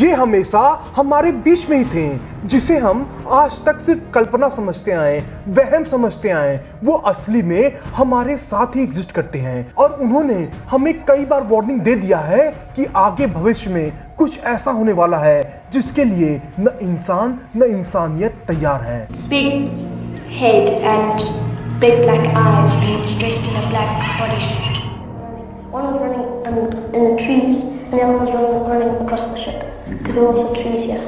ये हमेशा हमारे बीच में ही थे, जिसे हम आज तक सिर्फ कल्पना समझते आए, वहम समझते आए, वो असली में हमारे साथ ही एग्जिस्ट करते हैं। और उन्होंने हमें कई बार वार्निंग दे दिया है कि आगे भविष्य में कुछ ऐसा होने वाला है जिसके लिए न इंसान न इंसानियत तैयार है। Big head and big black eyes and was dressed in a black bodysuit. One was running in the trees and the other was running across the ship because there were also trees here.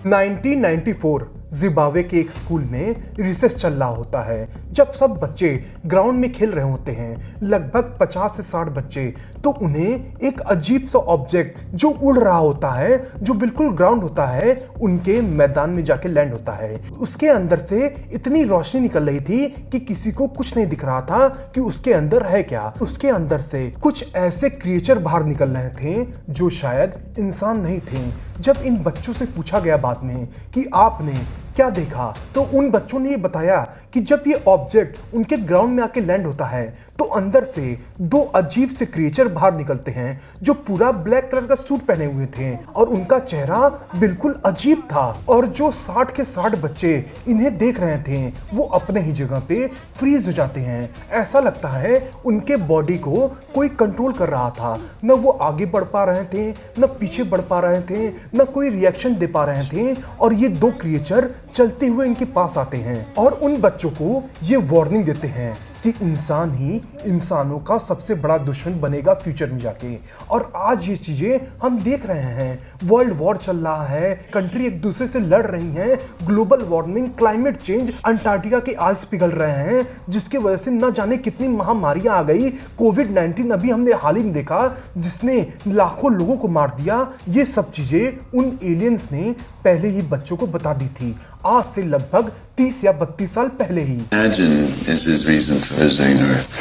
1994 Zimbabwe के एक school में recess चल रहा होता है। जब सब बच्चे ग्राउंड में खेल रहे होते हैं, लगभग 50 से 60 बच्चे, तो उन्हें एक अजीब सा ऑब्जेक्ट जो उड़ रहा होता है, जो बिल्कुल ग्राउंड होता है, उनके मैदान में जाके लैंड होता है। उसके अंदर से इतनी रोशनी निकल रही थी कि किसी को कुछ नहीं दिख रहा था कि उसके अंदर है क्या। उसके अंदर से कुछ ऐसे क्रिएचर बाहर निकल रहे थे जो शायद इंसान नहीं थे। जब इन बच्चों से पूछा गया बाद में कि आपने क्या देखा, तो उन बच्चों ने ये बताया कि जब ये ऑब्जेक्ट उनके ग्राउंड में आके लैंड होता है तो अंदर से दो अजीब से क्रिएचर बाहर निकलते हैं जो पूरा ब्लैक कलर का सूट पहने हुए थे और उनका चेहरा बिल्कुल अजीब था। और जो 60 के 60 बच्चे इन्हें देख रहे थे वो अपने ही जगह पे फ्रीज हो जाते हैं। ऐसा लगता है उनके बॉडी को कोई कंट्रोल कर रहा था। न वो आगे बढ़ पा रहे थे, न पीछे बढ़ पा रहे थे, न कोई रिएक्शन दे पा रहे थे। और ये दो क्रिएचर चलते हुए इनके पास आते हैं और उन बच्चों को ये वार्निंग देते हैं कि इंसान ही इंसानों का सबसे बड़ा दुश्मन बनेगा फ्यूचर में जाके। और आज ये चीजें हम देख रहे हैं, वर्ल्ड वॉर चल रहा है, कंट्री एक दूसरे से लड़ रही हैं, global warming, climate change, Antarctica के आइस पिघल रहे हैं, जिसकी वजह से न जाने कितनी महामारियां आ गई। कोविड-19 अभी हमने हाल ही में देखा जिसने लाखों लोगों को मार दिया। ये सब चीजें उन एलियंस ने पहले ही बच्चों को बता दी थी, आज से लगभग 30 या 32 साल पहले ही। Imagine is his reason for visiting Earth.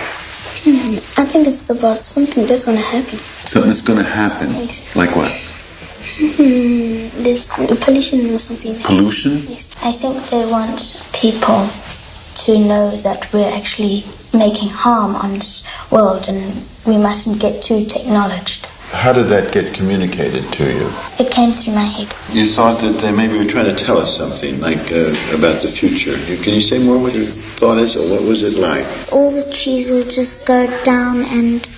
I think it's about something that's gonna happen. Something that's going to happen. Yes. Like what? There's pollution or something. Pollution? Yes. I think they want people to know that we're actually making harm on this world and we mustn't get too technologized. How did that get communicated to you? It came through my head. You thought that they maybe were trying to tell us something, like about the future. Can you say more what your thought is, or what was it like? All the trees will just go down and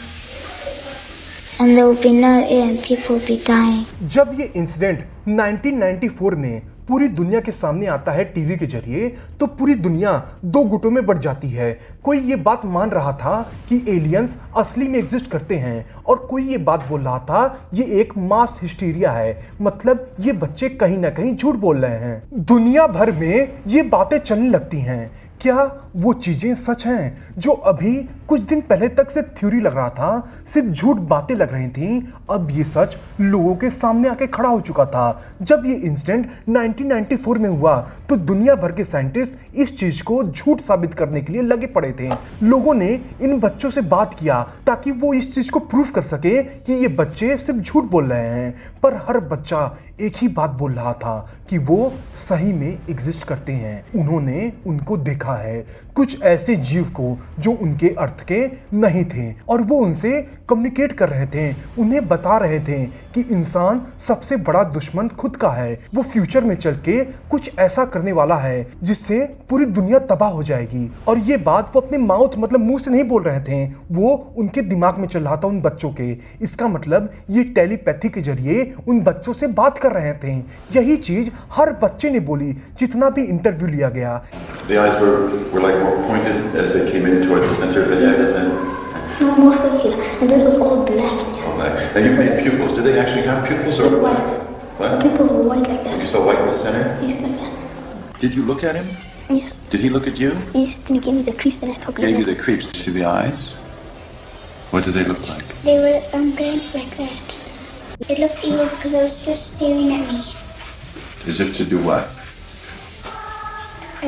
there will be no air and people will be dying. जब ये incident 1994 में पूरी दुनिया के सामने आता है TV के जरिए, तो पूरी दुनिया दो गुटों में बढ़ जाती है। कोई ये बात मान रहा था कि एलियंस असली में एग्जिस्ट करते हैं और कोई ये बात बोल रहा था ये एक मास हिस्टीरिया है, मतलब ये बच्चे कहीं ना कहीं झूठ बोल रहे हैं। दुनिया भर में ये बातें चलने लगती हैं। क्या वो चीजें सच हैं जो अभी कुछ दिन पहले तक सिर्फ थ्योरी लग रहा था, सिर्फ झूठ बातें लग रही थी, अब ये सच लोगों के सामने आके खड़ा हो चुका था। जब ये इंसिडेंट 1994 में हुआ तो दुनिया भर के साइंटिस्ट इस चीज को झूठ साबित करने के लिए लगे पड़े थे। लोगों ने इन बच्चों से बात किया ताकि वो इस चीज को प्रूव कर सके कि ये बच्चे सिर्फ झूठ बोल रहे हैं, पर हर बच्चा एक ही बात बोल रहा था कि वो सही में एग्जिस्ट करते हैं। उन्होंने उनको देखा है, कुछ ऐसे जीव को जो उनके अर्थ के नहीं थे और वो उनसे कम्युनिकेट कर रहे थे, उन्हें बता रहे थे कि इंसान सबसे बड़ा दुश्मन खुद का है। वो फ्यूचर में चल के कुछ ऐसा करने वाला है जिससे पूरी दुनिया तबाह हो जाएगी। और ये बात वो अपने माउथ मतलब मुंह से नहीं बोल रहे थे, वो उनके दिमाग में चल रहा था उन बच्चों के। इसका मतलब ये टेलीपैथी के जरिए उन बच्चों से बात कर रहे थे। यही चीज हर बच्चे ने बोली जितना भी इंटरव्यू लिया गया। The eyes were like more pointed as they came in toward the center of the head, isn't it? No, more circular. And this was all black. All black. And you made pupils. Did they actually have pupils or White. what? The pupils were white like You that. saw white in the center? Yes, like that. Did you look at him? Yes. Did he look at you? Yes, then he gave me the creeps and I stopped Gave like you that. the creeps. See the eyes? What did they look like? They were blank like that. It looked evil because I was just staring at me. As if to do what?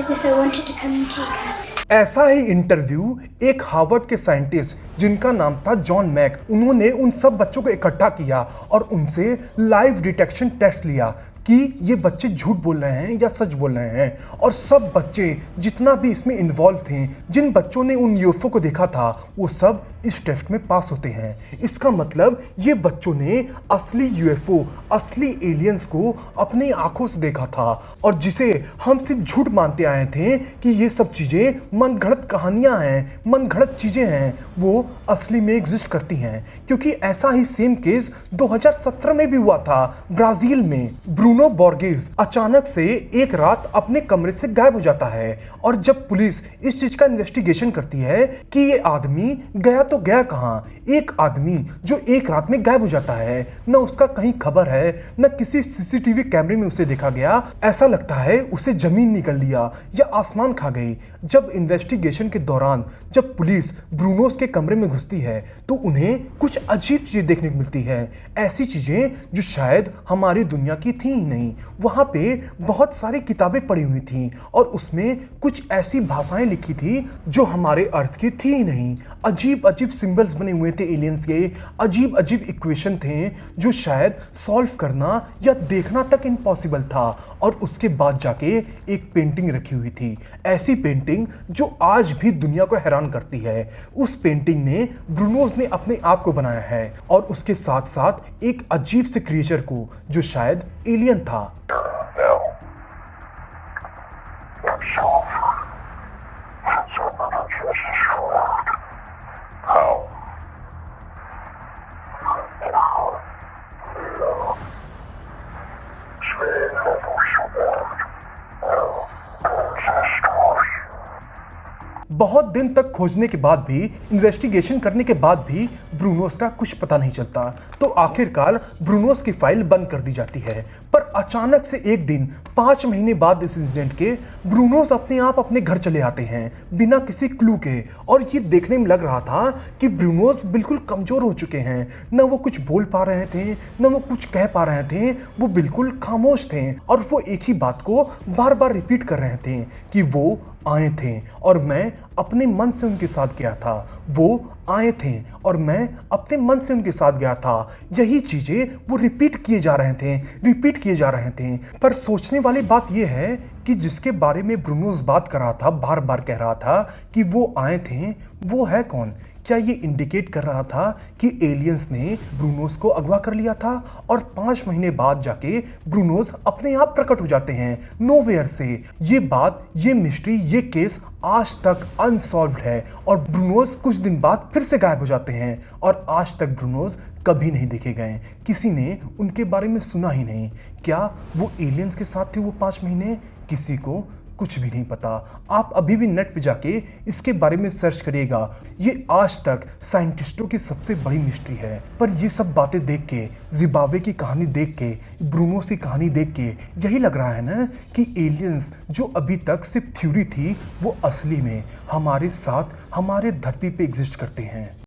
As if I wanted to come and take us. ऐसा ही interview एक Harvard के scientist जिनका नाम था John Mac, उन्होंने उन सब बच्चों को इकट्ठा किया और उनसे लाइव डिटेक्शन टेस्ट लिया कि ये बच्चे झूठ बोल रहे हैं या सच बोल रहे हैं। और सब बच्चे जितना भी इसमें इन्वॉल्व थे, जिन बच्चों ने उन यूएफओ को देखा था, वो सब इस टेस्ट में पास होते हैं। इसका मतलब ये बच्चों ने असली यूएफओ, असली एलियंस को अपनी आंखों से देखा था, और जिसे हम सिर्फ झूठ मानते आए थे कि ये सब चीजें मनगढ़ंत कहानियां हैं, मनगढ़ंत चीजें हैं, वो असली में एग्जिस्ट करती हैं। क्योंकि ऐसा ही सेम केस 2017 में भी हुआ था ब्राजील में। ब्रूनो बोर्गेस अचानक से एक रात अपने कमरे से गायब हो जाता है, और जब पुलिस इस चीज का इन्वेस्टिगेशन करती है कि ये आदमी गया तो गया कहां, एक आदमी जो एक रात में गायब हो जाता है, न उसका कहीं खबर है, न किसी सीसीटीवी कैमरे में उसे देखा गया, ऐसा लगता है उसे जमीन निकल लिया या आसमान खा गई। जब इन्वेस्टिगेशन के दौरान जब पुलिस ब्रूनोस के कमरे में घुसती है तो उन्हें कुछ अजीब चीजें देखने को मिलती है, ऐसी चीजें जो शायद हमारी दुनिया की थी ही नहीं। वहां पे बहुत सारी किताबें पड़ी हुई थी और उसमें कुछ ऐसी भाषाएं लिखी थी जो हमारे अर्थ की थी ही नहीं। अजीब अजीब सिंबल्स बने हुए थे एलियंस के, अजीब अजीब इक्वेशन थे जो शायद सॉल्व करना या देखना तक इम्पॉसिबल था। और उसके बाद जाके एक पेंटिंग रखी हुई थी, ऐसी पेंटिंग जो आज भी दुनिया को हैरान करती है। उस पेंटिंग ने ब्रूनोस ने अपने आप को बनाया है, और उसके साथ साथ एक अजीब से क्रिएचर को जो शायद एलियन था। बहुत दिन तक खोजने के बाद भी, इन्वेस्टिगेशन करने के बाद भी ब्रूनोस का कुछ पता नहीं चलता। तो आखिरकार ब्रूनोस की फाइल बंद कर दी जाती है। पर अचानक से एक दिन 5 महीने बाद इस इंसिडेंट के ब्रूनोस अपने आप अपने घर चले आते हैं बिना किसी क्लू के। और ये देखने में लग रहा था कि ब्रूनोस बिल्कुल कमजोर हो चुके हैं, न वो कुछ बोल पा रहे थे, न वो कुछ कह पा रहे थे, वो बिल्कुल खामोश थे। और वो एक ही बात को बार बार रिपीट कर रहे थे कि वो आए थे और मैं अपने मन से उनके साथ गया था, वो आए थे और मैं अपने मन से उनके साथ गया था। यही चीजें वो रिपीट किए जा रहे थे, रिपीट किए जा रहे थे। पर सोचने वाली बात यह है कि जिसके बारे में ब्रूनोस बात कर रहा था, बार बार कह रहा था कि वो आए थे, वो है कौन? क्या ये इंडिकेट कर रहा था कि एलियंस ने ब्रूनोस को अगवा कर लिया था और 5 महीने बाद जाके ब्रूनोस अपने आप प्रकट हो जाते हैं नोवेयर से? ये बात, ये मिस्ट्री, ये केस आज तक अनसॉल्व्ड है और ब्रूनोस कुछ दिन बाद फिर से गायब हो जाते हैं और आज तक ब्रूनोस कभी नहीं देखे गए। किसी ने उनके बारे में सुना ही नहीं। क्या वो एलियंस के साथ थे वो 5 महीने? किसी को कुछ भी नहीं पता। आप अभी भी नेट पे जाके इसके बारे में सर्च करिएगा। ये आज तक साइंटिस्टों की सबसे बड़ी मिस्ट्री है। पर ये सब बातें देख के, जिम्बाब्वे की कहानी देख के, ब्रूनोस की कहानी देख के यही लग रहा है ना कि एलियंस जो अभी तक सिर्फ थ्योरी थी, वो असली में हमारे साथ, हमारे धरती पे एग्जिस्ट करते हैं।